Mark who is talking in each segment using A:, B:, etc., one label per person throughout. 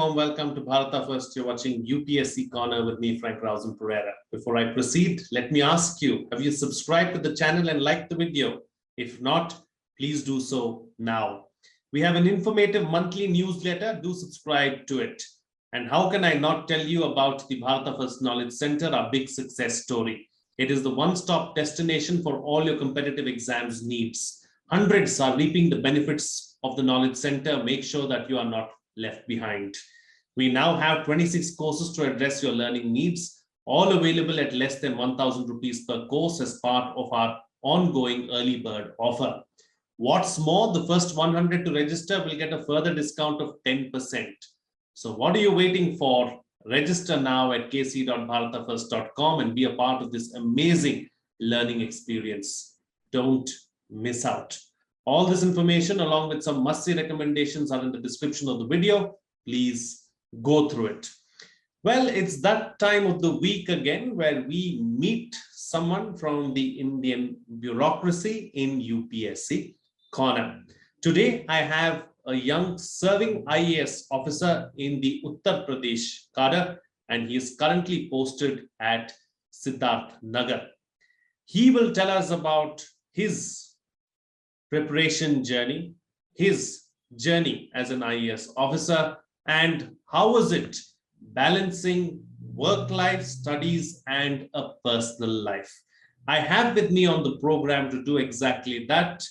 A: warm welcome to Bharata First. You're watching UPSC Corner with me, Frank Rausen Pereira. Before I proceed, let me ask you, have you subscribed to the channel and liked the video? If not, please do so now. We have an informative monthly newsletter. Do subscribe to it. And how can I not tell you about the Bharata First Knowledge Center, our big success story? It is the one-stop destination for all your competitive exams needs. Hundreds are reaping the benefits of the Knowledge Center. Make sure that you are not left behind. We now have 26 courses to address your learning needs, all available at less than 1,000 rupees per course as part of our ongoing early bird offer. What's more, the first 100 to register will get a further discount of 10%. So what are you waiting for? Register now at kc.bharatafirst.com and be a part of this amazing learning experience. Don't miss out. All this information along with some must-see recommendations are in the description of the video. Please go through it. Well, it's that time of the week again where we meet someone from the Indian bureaucracy in UPSC Corner. Today, I have a young serving IAS officer in the Uttar Pradesh cadre, and he is currently posted at Siddharth Nagar. He will tell us about his preparation journey, his journey as an IAS officer, and how was it balancing work life, studies, and a personal life. I have with me on the program to do exactly that,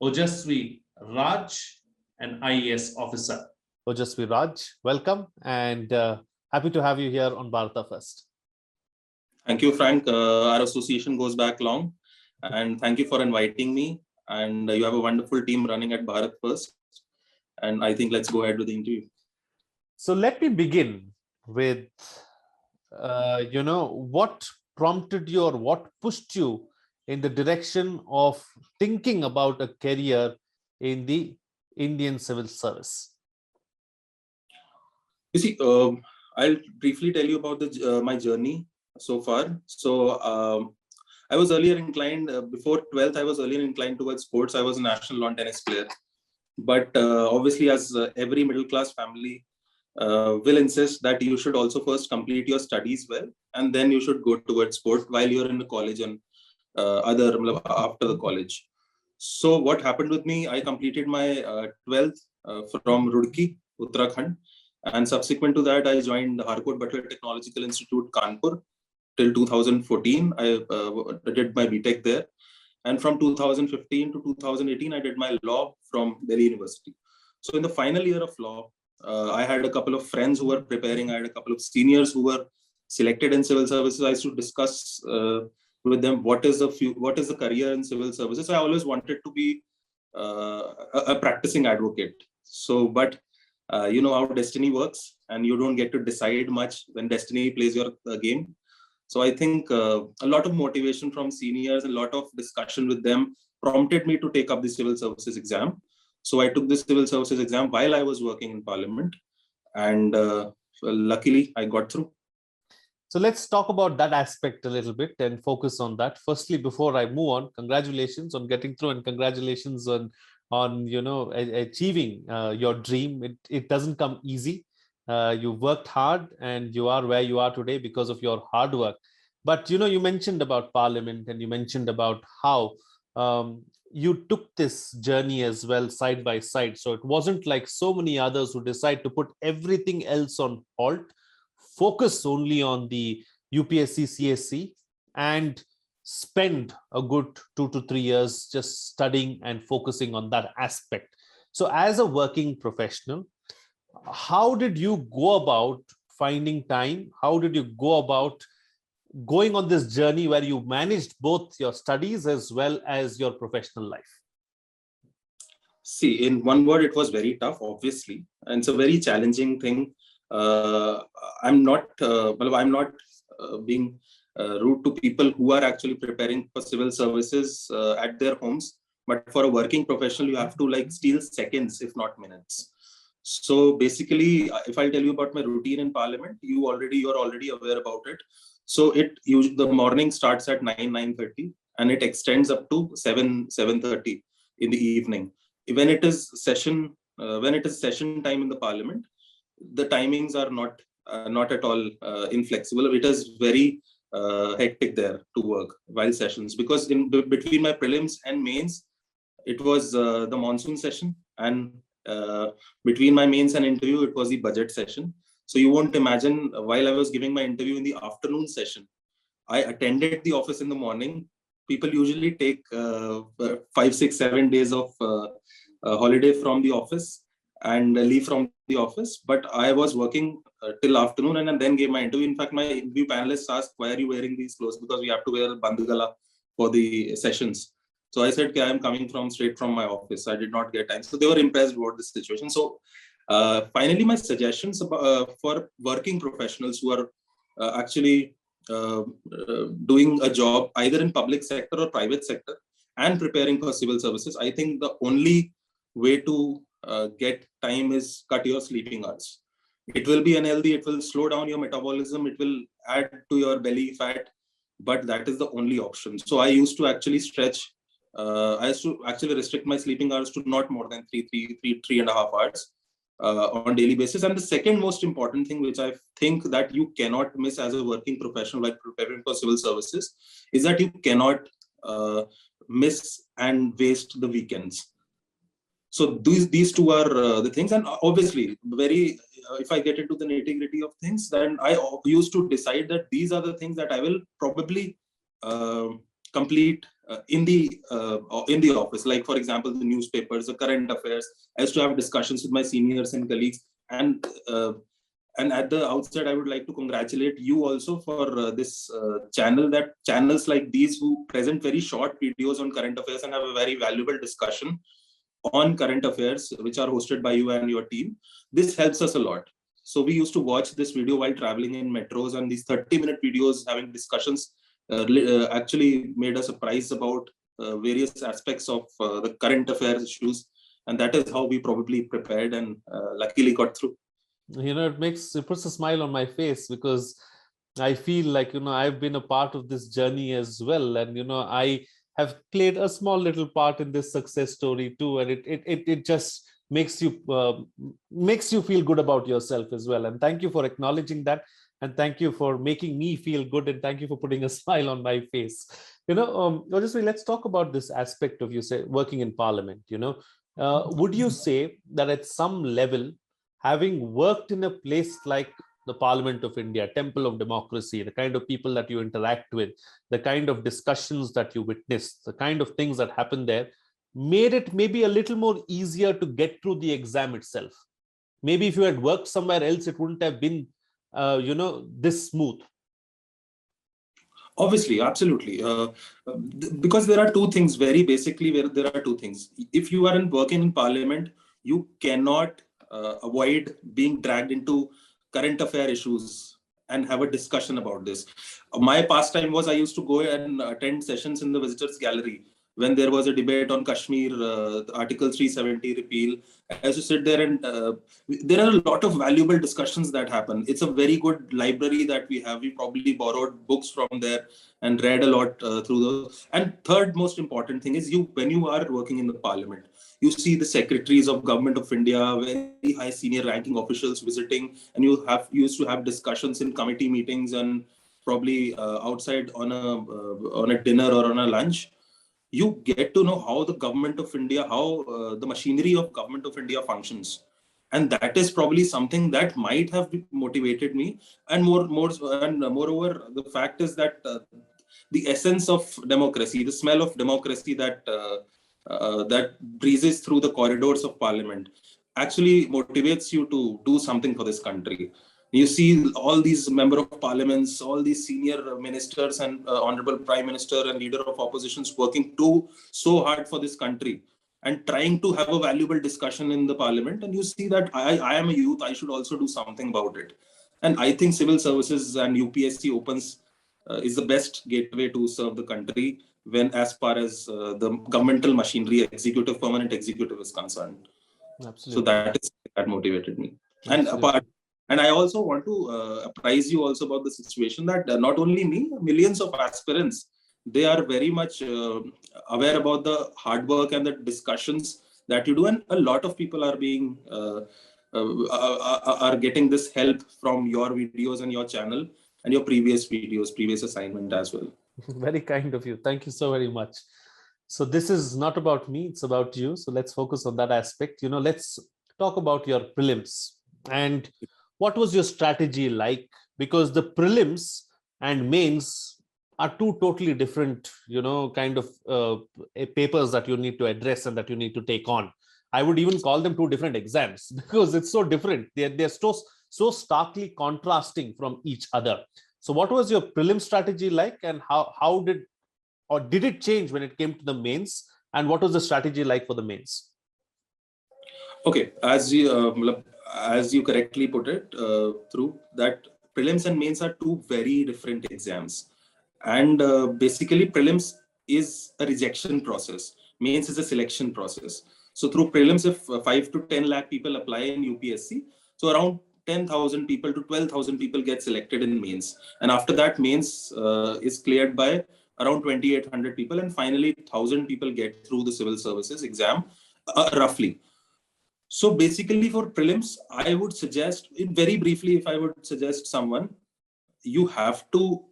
A: Ojasvi Raj, an IAS officer.
B: Ojasvi Raj, welcome, and happy to have you here on Bharata First.
C: Thank you, Frank. Our association goes back long, and thank you for inviting me. And you have a wonderful team running at Bharat First. And I think let's go ahead with the interview.
B: So let me begin with, what prompted you or what pushed you in the direction of thinking about a career in the Indian Civil Service?
C: You see, I'll briefly tell you about my journey so far. So I was earlier inclined, before 12th, I was earlier inclined towards sports. I was a national lawn tennis player. But obviously, as every middle class family will insist that you should also first complete your studies well, and then you should go towards sport while you're in the college and after the college. So what happened with me, I completed my 12th from Roorkee, Uttarakhand. And subsequent to that, I joined the Harcourt Butler Technological Institute, Kanpur. Till 2014, I did my BTech there. And from 2015 to 2018, I did my law from Delhi University. So in the final year of law, I had a couple of friends who were preparing. I had a couple of seniors who were selected in civil services. I used to discuss with them what is the career in civil services. I always wanted to be a practicing advocate. So, but you know how destiny works, and you don't get to decide much when destiny plays your game. So I think a lot of motivation from seniors, a lot of discussion with them prompted me to take up the civil services exam. So I took the civil services exam while I was working in Parliament, and luckily I got through.
B: So let's talk about that aspect a little bit and focus on that. Firstly, before I move on, congratulations on getting through, and congratulations on achieving your dream. It doesn't come easy. You worked hard and you are where you are today because of your hard work. But, you mentioned about Parliament, and you mentioned about how you took this journey as well side by side. So it wasn't like so many others who decide to put everything else on halt, focus only on the UPSC CSC, and spend a good 2 to 3 years just studying and focusing on that aspect. So as a working professional, how did you go about finding time? How did you go about going on this journey where you managed both your studies as well as your professional life?
C: See, in one word, it was very tough, obviously, and it's a very challenging thing. I'm not being rude to people who are actually preparing for civil services at their homes, but for a working professional, you have to steal seconds, if not minutes. So basically, if I tell you about my routine in Parliament, you're already aware about it. So the morning starts at 9:30, and it extends up to 7:30 in the evening. When it is session time in the Parliament, the timings are not at all inflexible. It is very hectic there to work while sessions, because in between my prelims and mains, it was the monsoon session, and between my mains and interview, it was the budget session. So you won't imagine, while I was giving my interview in the afternoon session, I attended the office in the morning. People usually take 5, 6, 7 days of holiday from the office and leave from the office. But I was working till afternoon and then gave my interview. In fact, my interview panelists asked, "Why are you wearing these clothes?" Because we have to wear bandgala for the sessions. So I said, "I am coming straight from my office. I did not get time." So they were impressed about this situation. So finally, my suggestions for working professionals who are actually doing a job either in public sector or private sector and preparing for civil services, I think the only way to get time is cut your sleeping hours. It will be unhealthy, it will slow down your metabolism, it will add to your belly fat, but that is the only option. So I used to actually restrict my sleeping hours to not more than 3.5 hours on daily basis. And the second most important thing, which I think that you cannot miss as a working professional, like preparing for civil services, is that you cannot miss and waste the weekends. So these two are the things. And obviously, if I get into the nitty-gritty of things, then I used to decide that these are the things that I will probably complete in the office. Like, for example, the newspapers, the current affairs. I used to have discussions with my seniors and colleagues. And at the outset, I would like to congratulate you also for this channel. That channels like these who present very short videos on current affairs and have a very valuable discussion on current affairs, which are hosted by you and your team. This helps us a lot. So we used to watch this video while traveling in metros, and these 30-minute videos having discussions actually made us apprised about various aspects of the current affairs issues. And that is how we probably prepared and luckily got through.
B: It puts a smile on my face, because I feel like, I've been a part of this journey as well. And, I have played a small little part in this success story too. And it just makes you feel good about yourself as well. And thank you for acknowledging that. And thank you for making me feel good. And thank you for putting a smile on my face. Obviously, let's talk about this aspect of, you say, working in Parliament. Would you say that at some level, having worked in a place like the Parliament of India, Temple of Democracy, the kind of people that you interact with, the kind of discussions that you witness, the kind of things that happen there, made it maybe a little more easier to get through the exam itself? Maybe if you had worked somewhere else, it wouldn't have been, this smooth.
C: Obviously, absolutely. Because there are two things, very basically, there are two things. If you are working in Parliament, you cannot avoid being dragged into current affair issues and have a discussion about this. My pastime was I used to go and attend sessions in the visitors gallery when there was a debate on Kashmir, Article 370 repeal. I used to sit there, and there are a lot of valuable discussions that happen. It's a very good library that we have. We probably borrowed books from there and read a lot through those. And third most important thing is, when you are working in the Parliament, you see the secretaries of Government of India, very high senior ranking officials visiting, and you used to have discussions in committee meetings and probably outside on a dinner or on a lunch. You get to know how the Government of India, how the machinery of Government of India functions. And that is probably something that might have motivated me. And moreover, the fact is that the essence of democracy, the smell of democracy that breezes through the corridors of Parliament actually motivates you to do something for this country. You see all these member of parliaments, all these senior ministers and honorable prime minister and leader of oppositions working so hard for this country and trying to have a valuable discussion in the Parliament. And you see that I am a youth, I should also do something about it. And I think civil services and UPSC opens is the best gateway to serve the country as far as the governmental machinery, executive, permanent executive is concerned.
B: Absolutely.
C: So that motivated me. And I also want to apprise you also about the situation that not only me, millions of aspirants, they are very much aware about the hard work and the discussions that you do. And a lot of people are being are getting this help from your videos and your channel and your previous videos, previous assignment as well.
B: Very kind of you. Thank you so very much. So this is not about me, it's about you. So let's focus on that aspect. Let's talk about your prelims. And what was your strategy like? Because the prelims and mains are two totally different, kind of papers that you need to address and that you need to take on. I would even call them two different exams because it's so different. They're so starkly contrasting from each other. So what was your prelim strategy like, and how did it change when it came to the mains, and what was the strategy like for the mains?
C: Okay, as you correctly put it, through that prelims and mains are two very different exams, and basically prelims is a rejection process, mains is a selection process. So through prelims, if 5 to 10 lakh people apply in UPSC, so around 10,000 people to 12,000 people get selected in mains, and after that mains is cleared by around 2,800 people, and finally 1,000 people get through the civil services exam, roughly. So basically for prelims, I would suggest, very briefly, if I would suggest someone, you have to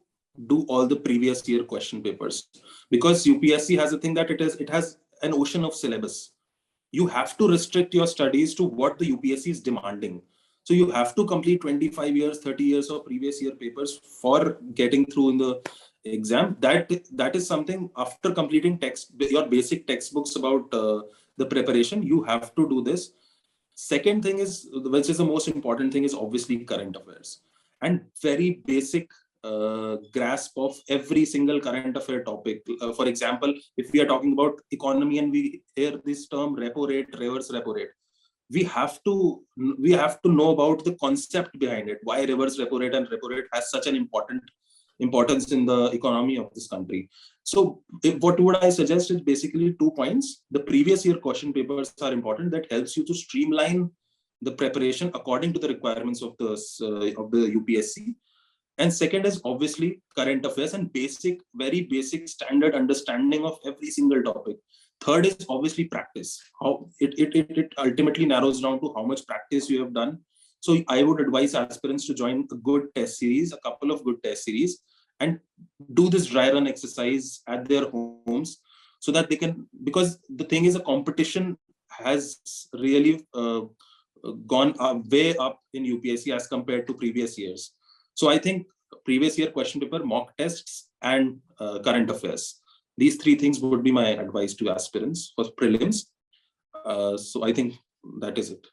C: do all the previous year question papers, because UPSC has a thing that it has an ocean of syllabus. You have to restrict your studies to what the UPSC is demanding. So you have to complete 25 years, 30 years of previous year papers for getting through in the exam. That is something, after completing your basic textbooks about the preparation, you have to do this. Second thing is, which is the most important thing, is obviously current affairs and very basic grasp of every single current affair topic. For example, if we are talking about economy and we hear this term repo rate, reverse repo rate, we have to know about the concept behind it, why reverse repo rate and repo rate has such an importance in the economy of this country. So what would I suggest is basically 2 points. The previous year question papers are important. That helps you to streamline the preparation according to the requirements of the UPSC. And second is obviously current affairs and very basic standard understanding of every single topic. Third is obviously practice. How it ultimately narrows down to how much practice you have done. So I would advise aspirants to join a good test series, a couple of good test series, and do this dry run exercise at their homes, so that they can, because the thing is, a competition has really gone way up in UPSC as compared to previous years. So I think previous year question paper, mock tests, and current affairs. These 3 things would be my advice to aspirants for prelims. So I think that is it.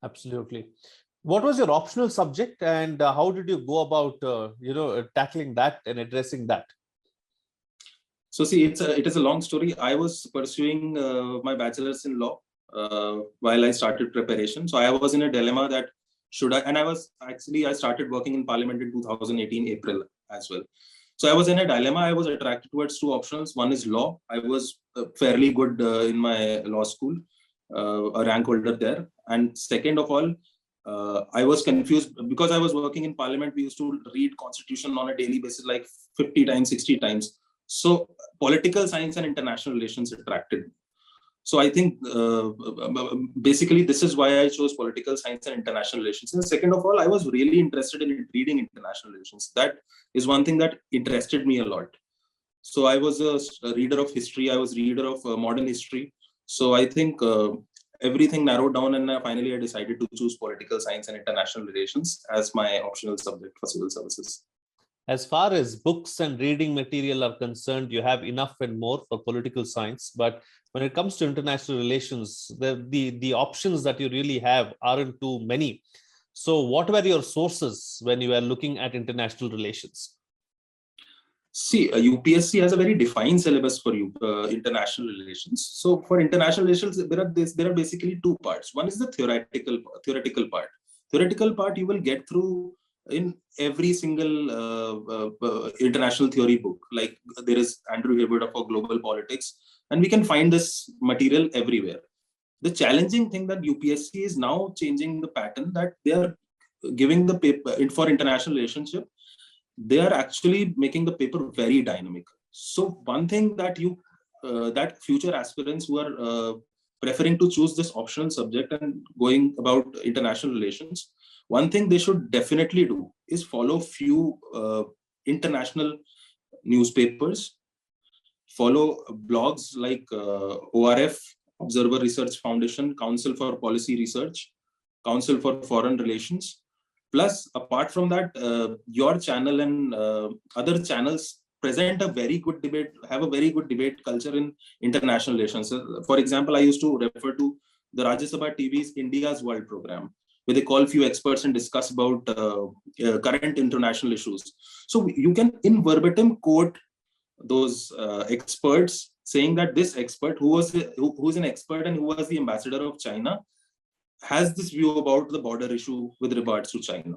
B: Absolutely. What was your optional subject, and how did you go about, tackling that and addressing that?
C: So see, it is a long story. I was pursuing my bachelor's in law while I started preparation. So I was in a dilemma that I started working in Parliament in 2018 April as well. So I was in a dilemma. I was attracted towards 2 options. One is law. I was fairly good in my law school, a rank holder there. And second of all, I was confused because I was working in Parliament. We used to read Constitution on a daily basis, like 50 times, 60 times. So political science and international relations attracted me. So I think basically this is why I chose political science and international relations. And second of all, I was really interested in reading international relations. That is one thing that interested me a lot. So I was a reader of history. I was a reader of modern history. So I think everything narrowed down, and finally I decided to choose political science and international relations as my optional subject for civil services.
B: As far as books and reading material are concerned, you have enough and more for political science. But when it comes to international relations, the options that you really have aren't too many. So what were your sources when you were looking at international relations?
C: See, UPSC has a very defined syllabus for international relations. So for international relations, there are basically 2 parts. One is the theoretical part. Theoretical part you will get through in every single international theory book. Like there is Andrew Hibbert for global politics, and we can find this material everywhere. The challenging thing that UPSC is now changing the pattern, that they are giving the paper for international relationship. They are actually making the paper very dynamic. So one thing that that future aspirants who are preferring to choose this optional subject and going about international relations, one thing they should definitely do is follow few international newspapers, follow blogs like ORF, Observer Research Foundation, Council for Policy Research, Council for Foreign Relations. Plus, apart from that, your channel and other channels present a very good debate, have a very good debate culture in international relations. So, for example, I used to refer to the Rajya Sabha TV's India's World program, where they call few experts and discuss about current international issues. So you can in verbatim quote those experts saying that this expert who is an expert and who was the ambassador of China has this view about the border issue with regards to China.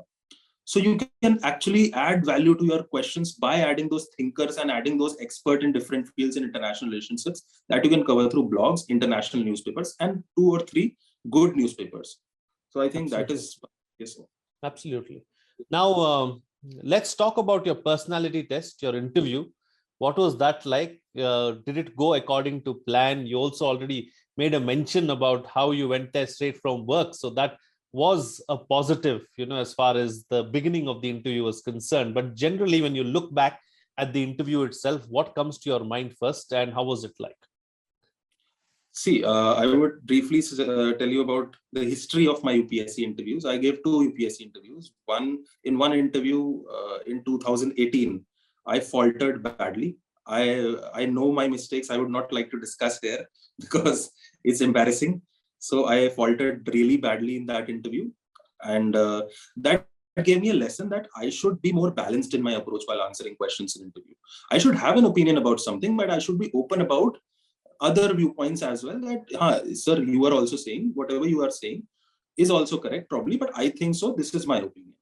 C: So you can actually add value to your questions by adding those thinkers and adding those experts in different fields in international relationships that you can cover through blogs, international newspapers, and 2 or 3 good newspapers. So I think
B: Absolutely.
C: that is, yes.
B: Absolutely. Now, let's talk about your personality test, your interview. What was that like? Did it go according to plan? You also already made a mention about how you went there straight from work. So that was a positive, as far as the beginning of the interview was concerned. But generally, when you look back at the interview itself, what comes to your mind first and how was it like?
C: See, I would briefly tell you about the history of my UPSC interviews. I gave 2 UPSC interviews. One interview in 2018, I faltered badly. I know my mistakes. I would not like to discuss here because it's embarrassing. So I faltered really badly in that interview. And that gave me a lesson that I should be more balanced in my approach while answering questions in interview. I should have an opinion about something, but I should be open about other viewpoints as well. That, sir, you are also saying whatever you are saying is also correct, probably, but I think so. This is my opinion.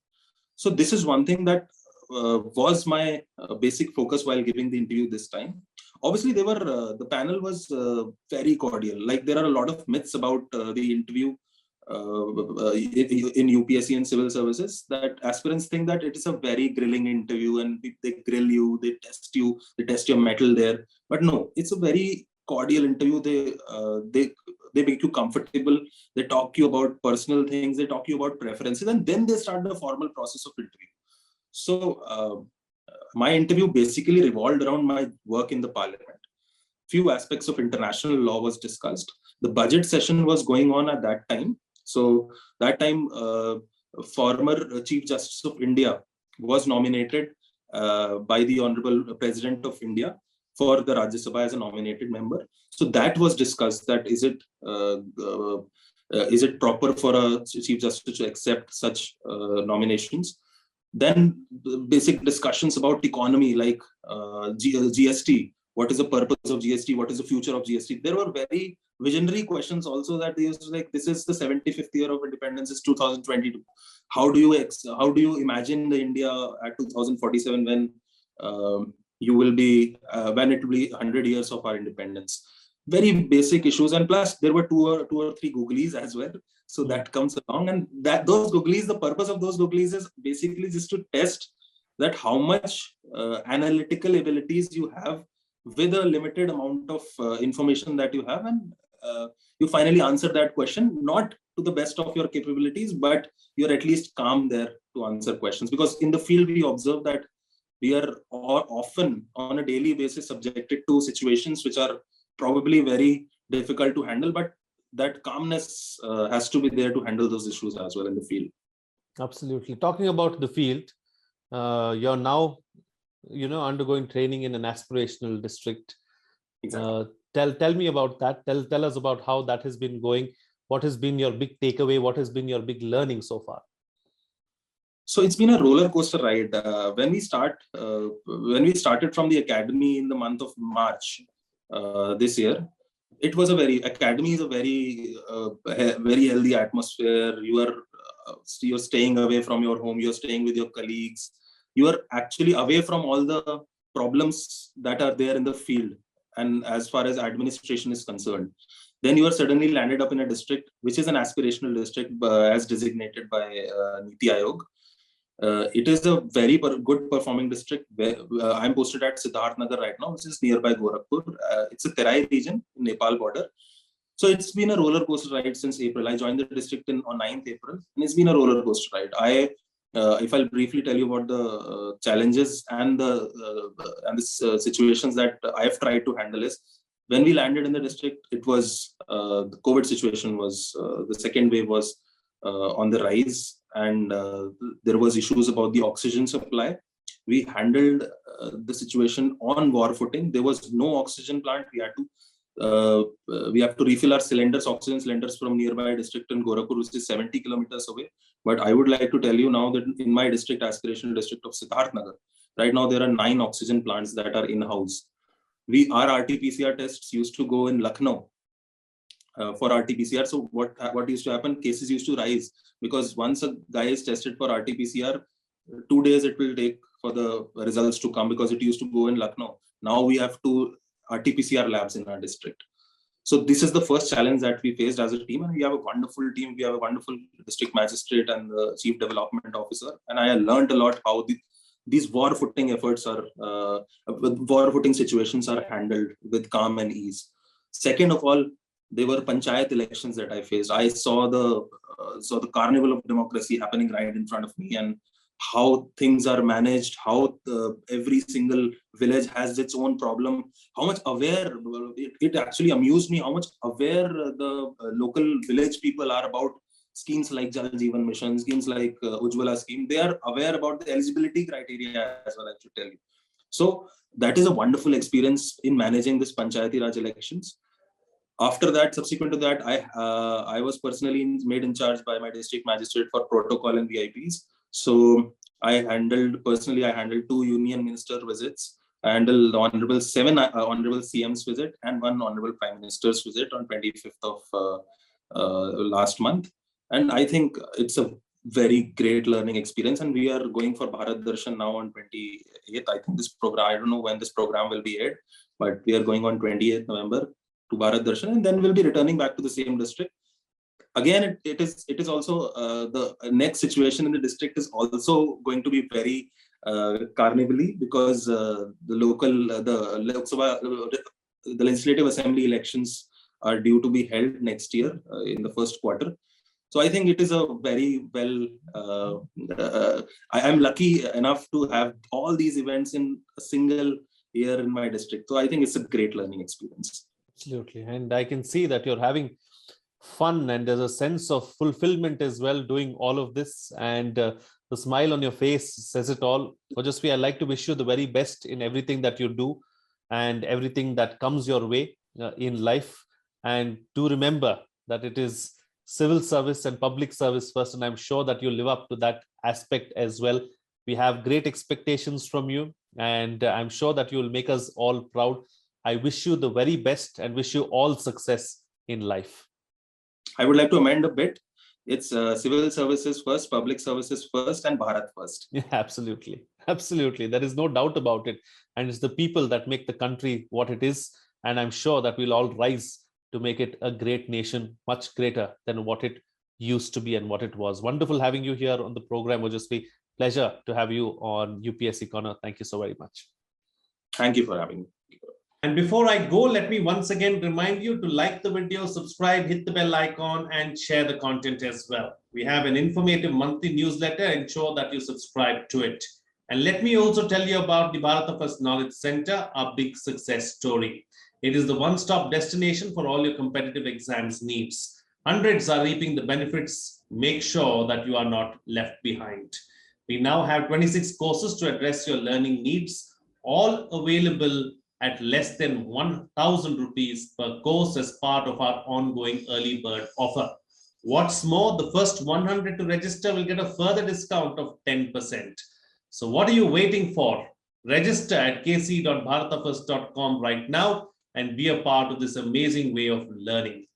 C: So this is one thing that was my basic focus while giving the interview this time. Obviously, they were the panel was very cordial. Like there are a lot of myths about the interview in UPSC and civil services, that aspirants think that it is a very grilling interview and they grill you, they test your mettle there. But no, it's a very cordial interview. They make you comfortable. They talk to you about personal things. They talk to you about preferences, and then they start the formal process of interview. So my interview basically revolved around my work in the parliament. Few aspects of international law was discussed. The budget session was going on at that time. So that time, former Chief Justice of India was nominated by the Honorable President of India for the Rajya Sabha as a nominated member. So that was discussed, that is it proper for a Chief Justice to accept such nominations? Then basic discussions about economy, like GST. What is the purpose of GST? What is the future of GST? There were very visionary questions also, that they used to, like, this is the 75th year of independence, is 2022. How do you imagine the India at 2047 when you will be when it will be 100 years of our independence? Very basic issues, and plus there were two or three googlies as well. So that comes along, and those googlies, the purpose of those googlies is basically just to test that how much analytical abilities you have with a limited amount of information that you have, and you finally answer that question, not to the best of your capabilities, but you're at least calm there to answer questions. Because in the field, we observe that we are often on a daily basis subjected to situations which are probably very difficult to handle, but that calmness has to be there to handle those issues as well in the field.
B: Absolutely. Talking about the field, you're now undergoing training in an aspirational district.
C: Exactly.
B: Tell me about that. Tell us about how that has been going. What has been your big takeaway? What has been your big learning so far?
C: So it's been a roller coaster ride. When we started from the academy in the month of March this year, it was academy is a very healthy atmosphere. You're staying away from your home. You're staying with your colleagues. You are actually away from all the problems that are there in the field. And as far as administration is concerned, then you are suddenly landed up in a district which is an aspirational district as designated by Niti Aayog. It is a very good performing district. I'm posted at Siddharth Nagar right now, which is nearby Gorakhpur. It's a Terai region in Nepal border. So it's been a roller coaster ride since April. I joined the district on 9th April, and it's been a roller coaster ride. If I'll briefly tell you about the challenges and the situations that I have tried to handle is, when we landed in the district, it was the COVID situation was the second wave was on the rise, and there was issues about the oxygen supply. We handled the situation on war footing. There was no oxygen plant. We have to refill our oxygen cylinders from nearby district in Gorakhpur, which is 70 kilometers away. But I would like to tell you now that in my district, aspirational district of Siddharthnagar, right now there are 9 oxygen plants that are in-house. Our RT-PCR tests used to go in Lucknow for RT-PCR. So what used to happen? Cases used to rise, because once a guy is tested for RT-PCR, 2 days it will take for the results to come, because it used to go in Lucknow. Now we have 2 RT-PCR labs in our district. So this is the first challenge that we faced as a team, and we have a wonderful team. We have a wonderful district magistrate and the chief development officer, and I learned a lot how these war footing efforts are, war footing situations are handled with calm and ease. Second of all, they were panchayat elections that I faced. I saw the carnival of democracy happening right in front of me, and how things are managed, how every single village has its own problem, how much aware, it actually amused me how much aware the local village people are about schemes like Jal Jeevan Mission, schemes like Ujjwala scheme. They are aware about the eligibility criteria as well, I should tell you. So that is a wonderful experience in managing this Panchayati Raj elections. After that, subsequent to that, I was personally made in charge by my district magistrate for protocol and VIPs. So I handled 2 union minister visits. I handled the 7 honorable CM's visit and 1 honorable prime minister's visit on 25th of last month. And I think it's a very great learning experience. And we are going for Bharat Darshan now on 28th. I think this program, I don't know when this program will be aired, but we are going on 28th November to Bharat Darshan, and then we'll be returning back to the same district. Again, it is also the next situation in the district is also going to be very carnivally, because the Lok Sabha, the legislative assembly elections are due to be held next year in the first quarter. So I think it is a very well. I am lucky enough to have all these events in a single year in my district. So I think it's a great learning experience.
B: Absolutely, and I can see that you're having fun, and there's a sense of fulfillment as well doing all of this, and the smile on your face says it all. Ojasvi, I'd like to wish you the very best in everything that you do and everything that comes your way in life. And do remember that it is civil service and public service first, and I'm sure that you live up to that aspect as well. We have great expectations from you, and I'm sure that you will make us all proud. I wish you the very best and wish you all success in life.
C: I would like to amend a bit. It's civil services first, public services first, and Bharat first.
B: Yeah, absolutely. Absolutely. There is no doubt about it. And it's the people that make the country what it is. And I'm sure that we'll all rise to make it a great nation, much greater than what it used to be and what it was. Wonderful having you here on the program, Ojasvi. Pleasure to have you on UPSC Corner. Thank you so very much.
C: Thank you for having me.
A: And before I go, let me once again remind you to like the video, subscribe, hit the bell icon, and share the content as well. We have an informative monthly newsletter. Ensure that you subscribe to it. And let me also tell you about the Bharat First Knowledge Center, our big success story. It is the one-stop destination for all your competitive exams needs. Hundreds are reaping the benefits. Make sure that you are not left behind. We now have 26 courses to address your learning needs, all available at less than 1,000 rupees per course as part of our ongoing early bird offer. What's more, the first 100 to register will get a further discount of 10%. So what are you waiting for? Register at kc.bharatafirst.com right now and be a part of this amazing way of learning.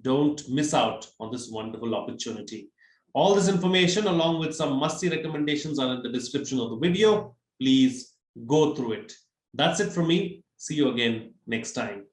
A: Don't miss out on this wonderful opportunity. All this information along with some must-see recommendations are in the description of the video. Please go through it. That's it from me. See you again next time.